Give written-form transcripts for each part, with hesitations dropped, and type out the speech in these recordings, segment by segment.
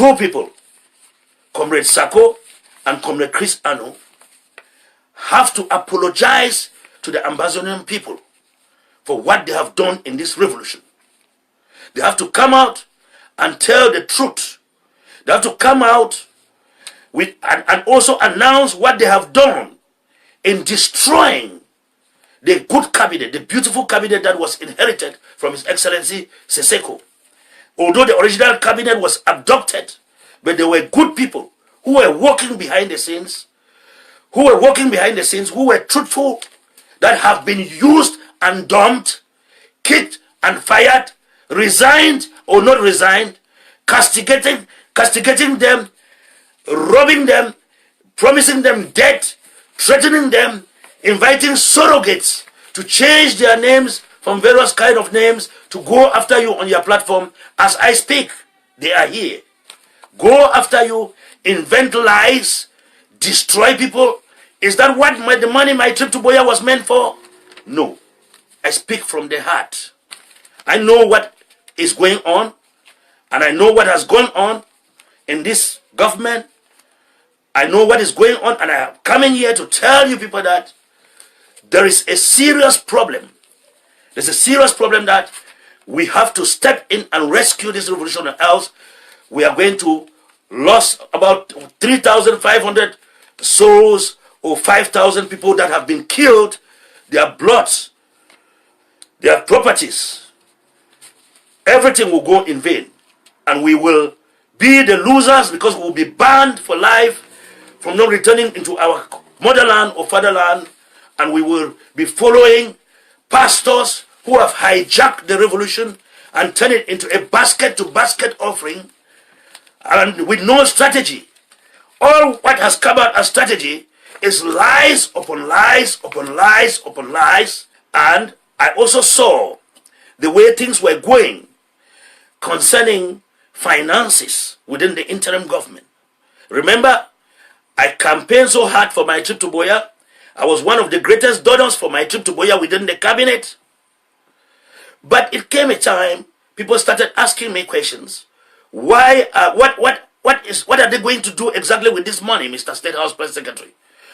two people, Comrade Sako and Comrade Chris Anu, have to apologize to the Ambazonian people for what they have done in this revolution. They have to come out and tell the truth. They have to come out with and also announce what they have done in destroying the good cabinet, the beautiful cabinet that was inherited from His Excellency Seseko. Although the original cabinet was abducted, but they were good people who were working behind the scenes, who were truthful, that have been used and dumped, kicked and fired, resigned or not resigned, castigating them, robbing them, promising them death, threatening them, inviting surrogates to change their names from various kind of names to go after you on your platform. As I speak, they are here. Go after you, invent lies, destroy people. Is that what the money my trip to Boya was meant for? No. I speak from the heart. I know what is going on, and I know what has gone on in this government. I know what is going on, and I am coming here to tell you people that there is a serious problem. There's a serious problem that we have to step in and rescue this revolution, or else we are going to lose about 3,500 souls or 5,000 people that have been killed, their bloods, their properties. Everything will go in vain, and we will be the losers because we will be banned for life from not returning into our motherland or fatherland, and we will be following pastors who have hijacked the revolution and turned it into a basket-to-basket offering, and with no strategy. All what has come out as strategy is lies upon lies upon lies upon lies. And I also saw the way things were going concerning finances within the interim government. Remember, I campaigned so hard for my trip to Boya. I was one of the greatest donors for my trip to Boya within the cabinet. But it came a time people started asking me questions. Why? What are they going to do exactly with this money, Mr. State House Press Secretary?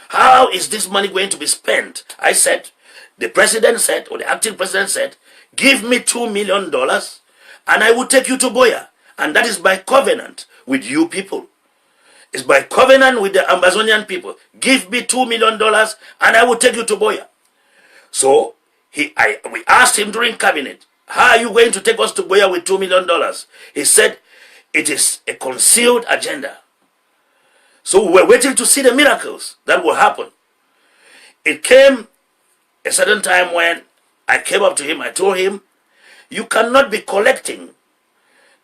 How is this money going to be spent? I said, the president said, or the acting president said, give me $2 million and I will take you to Boya. And that is by covenant with you people. It's by covenant with the Ambazonian people. Give me $2 million and I will take you to Boya. So we asked him during cabinet, how are you going to take us to Boya with $2 million? He said, it is a concealed agenda. So we're waiting to see the miracles that will happen. It came a certain time when I came up to him, I told him, you cannot be collecting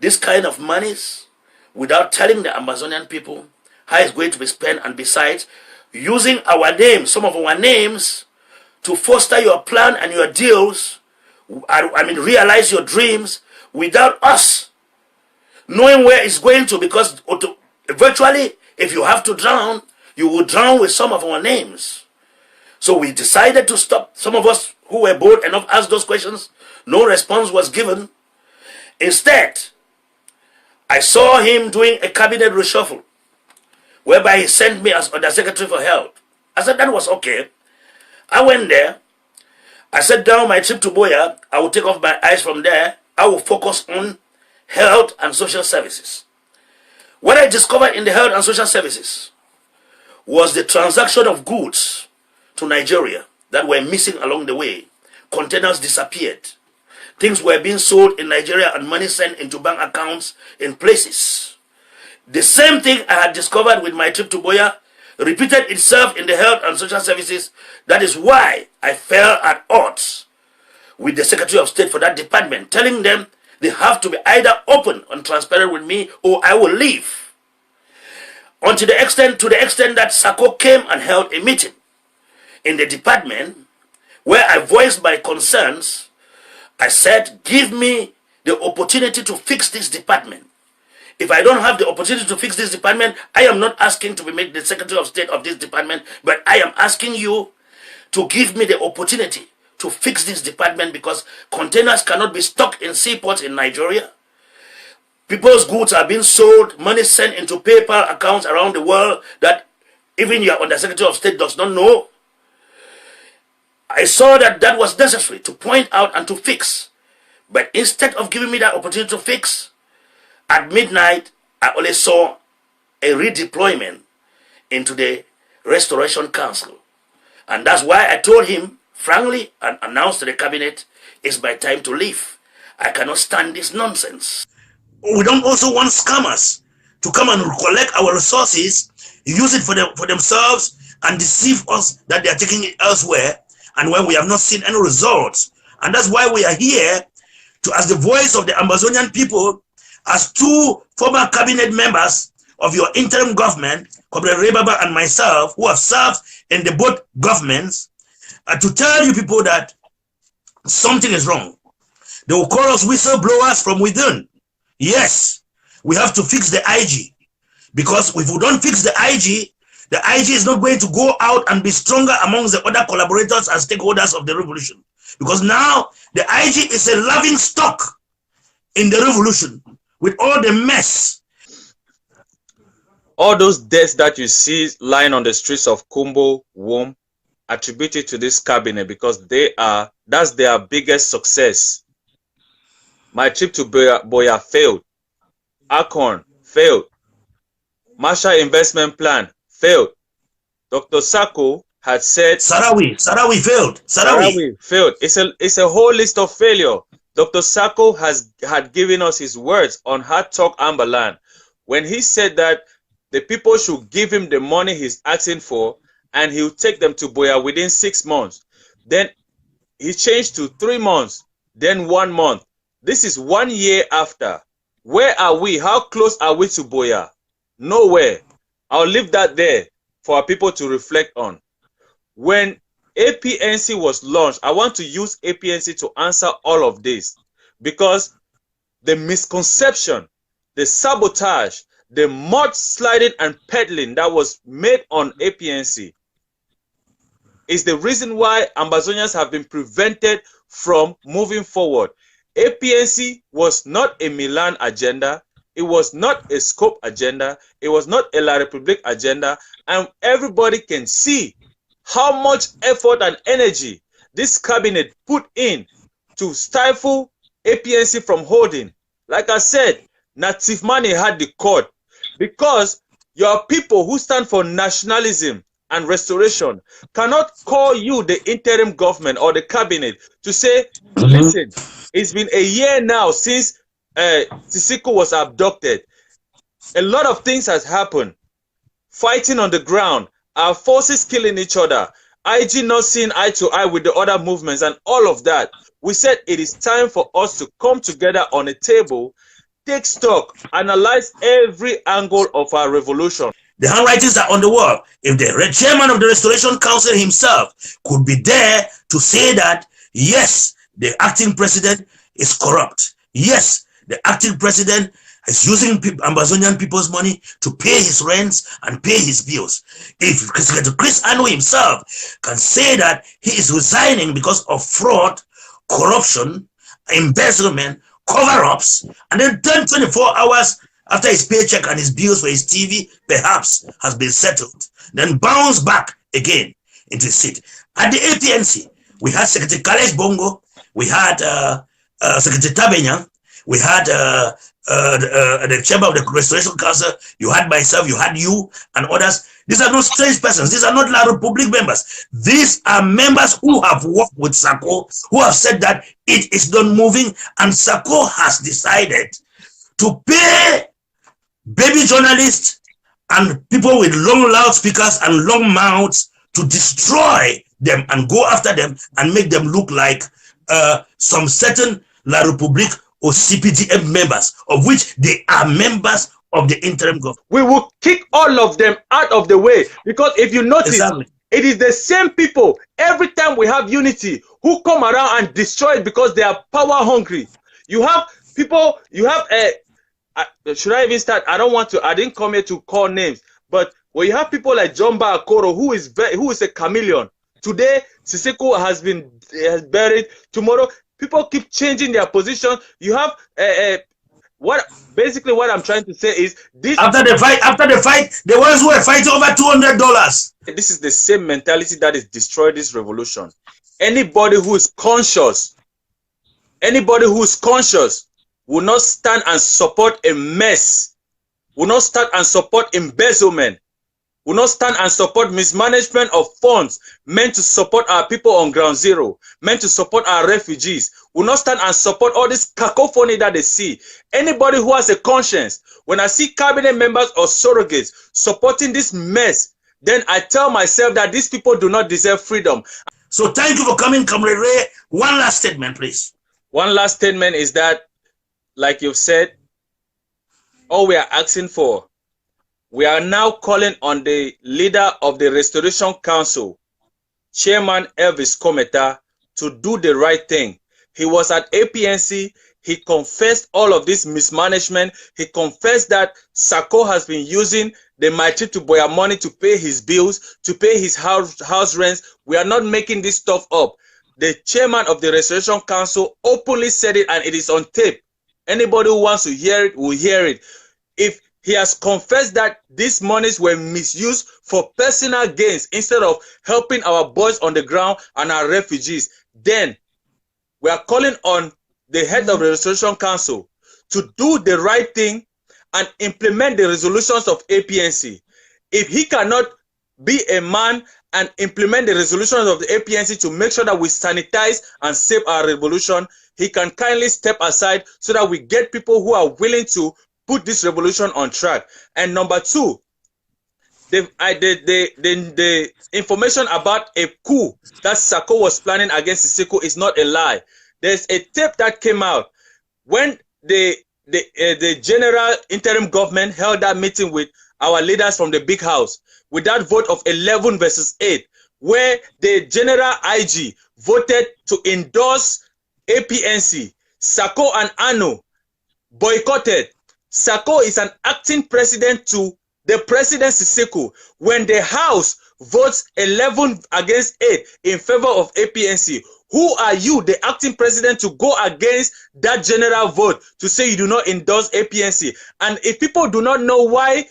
this kind of monies without telling the Ambazonian people how it's going to be spent, and besides, using our names, some of our names, to foster your plan and your deals, realize your dreams without us knowing where it's going to, because virtually, if you have to drown, you will drown with some of our names. So we decided to stop. Some of us who were bold enough asked those questions. No response was given. Instead, I saw him doing a cabinet reshuffle, whereby he sent me as the Secretary for Health. I said that was okay. I went there. I said, down my trip to Boya, I will take off my eyes from there. I will focus on health and social services. What I discovered in the health and social services was the transaction of goods to Nigeria that were missing along the way. Containers disappeared. Things were being sold in Nigeria and money sent into bank accounts in places. The same thing I had discovered with my trip to Boya repeated itself in the health and social services. That is why I fell at odds with the Secretary of State for that department, telling them they have to be either open and transparent with me or I will leave. To the extent that Sako came and held a meeting in the department where I voiced my concerns. I said, give me the opportunity to fix this department. If I don't have the opportunity to fix this department, I am not asking to be made the Secretary of State of this department, but I am asking you to give me the opportunity to fix this department, because containers cannot be stuck in seaports in Nigeria. People's goods are being sold, money sent into PayPal accounts around the world that even your Undersecretary of State does not know. I saw that that was necessary to point out and to fix. But instead of giving me that opportunity to fix, at midnight, I only saw a redeployment into the Restoration Council. And that's why I told him, frankly, and announced to the cabinet, it's my time to leave. I cannot stand this nonsense. We don't also want scammers to come and collect our resources, use it for themselves, and deceive us that they are taking it elsewhere, and when we have not seen any results. And that's why we are here to, as the voice of the Ambazonian people, as two former cabinet members of your interim government, Comrade Rebaba and myself, who have served in the both governments, to tell you people that something is wrong. They will call us whistleblowers from within. Yes, we have to fix the IG, because if we don't fix the IG is not going to go out and be stronger amongst the other collaborators and stakeholders of the revolution. Because now the IG is a laughing stock in the revolution with all the mess. All those deaths that you see lying on the streets of Kumbo, Wom, attributed to this cabinet, because that's their biggest success. My trip to Boya failed. Acorn failed. Marshall Investment Plan failed. Dr. Sako had said Sarawi failed. Sarawi failed. It's a whole list of failure. Dr. Sako had given us his words on Hard Talk Amberland when he said that the people should give him the money he's asking for and he'll take them to Boya within 6 months. Then he changed to 3 months, then 1 month. This is 1 year after. Where are we? How close are we to Boya? Nowhere. I'll leave that there for our people to reflect on. When APNC was launched, I want to use APNC to answer all of this, because the misconception, the sabotage, the mudsliding and peddling that was made on APNC is the reason why Ambazonians have been prevented from moving forward. APNC was not a Milan agenda. It was not a scope agenda. It was not a La Republique agenda. And everybody can see how much effort and energy this cabinet put in to stifle APNC from holding. Like I said, Natif Mane had the cord, because your people who stand for nationalism and restoration cannot call you, the interim government or the cabinet, to say, listen, it's been a year now since Sisiko was abducted. A lot of things has happened. Fighting on the ground, our forces killing each other, IG not seeing eye to eye with the other movements and all of that. We said it is time for us to come together on a table, take stock, analyze every angle of our revolution. The handwritings are on the wall. If the chairman of the Restoration Council himself could be there to say that, yes, the acting president is corrupt. Yes, the acting president is using Ambazonian people's money to pay his rents and pay his bills. If Chris Anu himself can say that he is resigning because of fraud, corruption, embezzlement, cover-ups, and then 24 hours after his paycheck and his bills for his TV perhaps has been settled, then bounce back again into his seat. At the APNC, we had Secretary Kalesh Bongo, we had Secretary Tabenya, we had the chairman of the Restoration Council, you had myself, you had you and others. These are not strange persons. These are not La Republique members. These are members who have worked with Sako, who have said that it is not moving, and Sako has decided to pay baby journalists and people with long loudspeakers and long mouths to destroy them and go after them and make them look like some certain La Republique or CPDM members, of which they are members of the interim government. We will kick all of them out of the way, because if you notice, exactly, it is the same people every time we have unity who come around and destroy it because they are power hungry. You have people, you have should I even start? I don't want to, I didn't come here to call names, but when you have people like Jomba Akoro, who is a chameleon. Today, Siseko has buried. Tomorrow, people keep changing their position. You have basically what I'm trying to say is this. After the fight, the ones who were fighting over $200. This is the same mentality that is destroyed this revolution. Anybody who is conscious will not stand and support a mess, will not stand and support embezzlement, will not stand and support mismanagement of funds meant to support our people on ground zero, meant to support our refugees, will not stand and support all this cacophony that they see. Anybody who has a conscience, when I see cabinet members or surrogates supporting this mess, then I tell myself that these people do not deserve freedom. So thank you for coming, Comrade Ray. One last statement, please. One last statement is that, like you've said, all we are asking for, we are now calling on the leader of the Restoration Council, Chairman Elvis Kometa, to do the right thing. He was at APNC. He confessed all of this mismanagement. He confessed that Sako has been using the Maitri to Boya money to pay his bills, to pay his house rents. We are not making this stuff up. The chairman of the Restoration Council openly said it, and it is on tape. Anybody who wants to hear it will hear it. If he has confessed that these monies were misused for personal gains instead of helping our boys on the ground and our refugees, then we are calling on the head of the Restoration Council to do the right thing and implement the resolutions of APNC. If he cannot be a man and implement the resolutions of the APNC to make sure that we sanitize and save our revolution, he can kindly step aside so that we get people who are willing to put this revolution on track. And number two, the information about a coup that Sako was planning against Siseko is not a lie. There's a tape that came out when the general interim government held that meeting with our leaders from the big house with that vote of 11 versus 8, where the general IG voted to endorse APNC. Sako and Ano boycotted. Sako is an acting president to the president Siseko. When the house votes 11 against 8 in favor of APNC, who are you, the acting president, to go against that general vote to say you do not endorse APNC? And if people do not know why,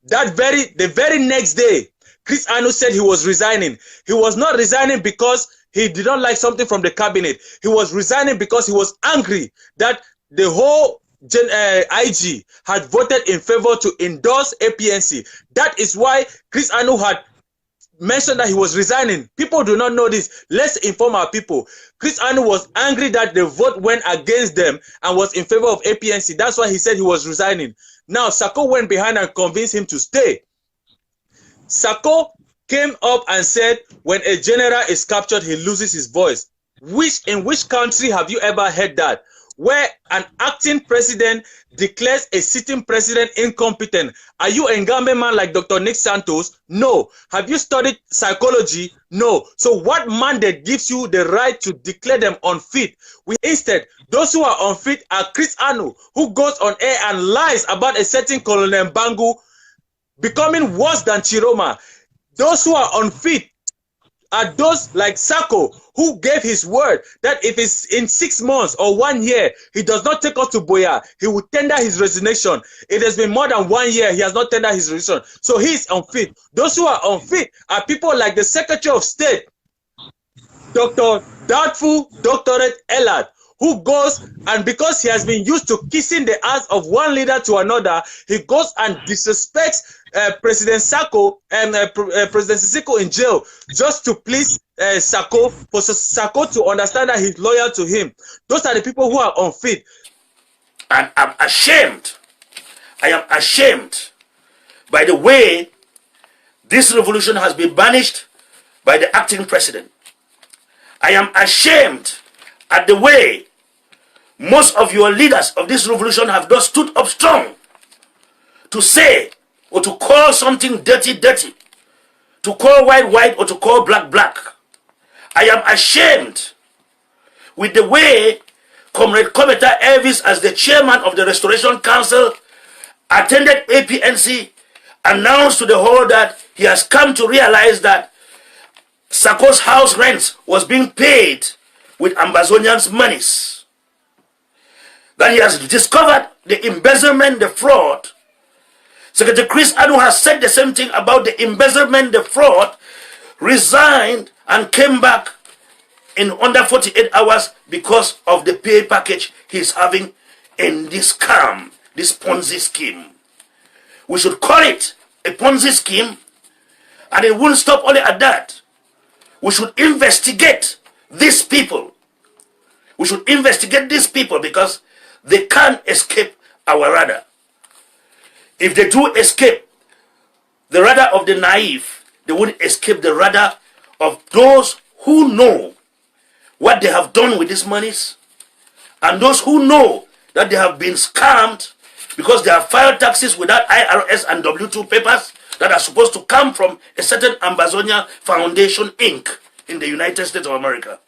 the very next day, Chris Anu said he was resigning. He was not resigning because he did not like something from the cabinet. He was resigning because he was angry that the whole IG had voted in favor to endorse APNC. That is why Chris Anu had mentioned that he was resigning. People do not know this. Let's inform our people. Chris Anu was angry that the vote went against them and was in favor of APNC. That's why he said he was resigning. Now, Sako went behind and convinced him to stay. Sako came up and said when a general is captured, he loses his voice. In which country have you ever heard that? Where an acting president declares a sitting president incompetent? Are you a Ngambe man like Dr. Nick Santos? No. Have you studied psychology? No. So what mandate gives you the right to declare them unfit? Instead, those who are unfit are Chris Anu, who goes on air and lies about a certain Colonel Bangu becoming worse than Chiroma. Those who are unfit are those like Sako, who gave his word that if it's in 6 months or 1 year, he does not take us to Boya, he will tender his resignation. It has been more than 1 year, he has not tendered his resignation. So he is unfit. Those who are unfit are people like the Secretary of State, Dr. Doubtful Doctorate Ellard, who goes and because he has been used to kissing the ass of one leader to another, he goes and disrespects President Sako and President Siseko in jail just to please Sako, for Sako to understand that he's loyal to him. Those are the people who are unfit. And I'm ashamed. I am ashamed by the way this revolution has been banished by the acting president. I am ashamed at the way most of your leaders of this revolution have just stood up strong to say or to call something dirty, dirty, to call white, white, or to call black, black. I am ashamed with the way Comrade Kometa Elvis, as the chairman of the Restoration Council, attended APNC, announced to the whole that he has come to realize that Sako's house rent was being paid with Ambazonians' monies. that he has discovered the embezzlement, the fraud. Secretary Chris Anu has said the same thing about the embezzlement, the fraud, resigned and came back in under 48 hours because of the pay package he's having in this scam, this Ponzi scheme. We should call it a Ponzi scheme, and it won't stop only at that. We should investigate these people. We should investigate these people because they can't escape our radar. If they do escape the radar of the naive, they won't escape the radar of those who know what they have done with these monies, and those who know that they have been scammed because they have filed taxes without IRS and W-2 papers that are supposed to come from a certain Ambazonia Foundation Inc. in the United States of America.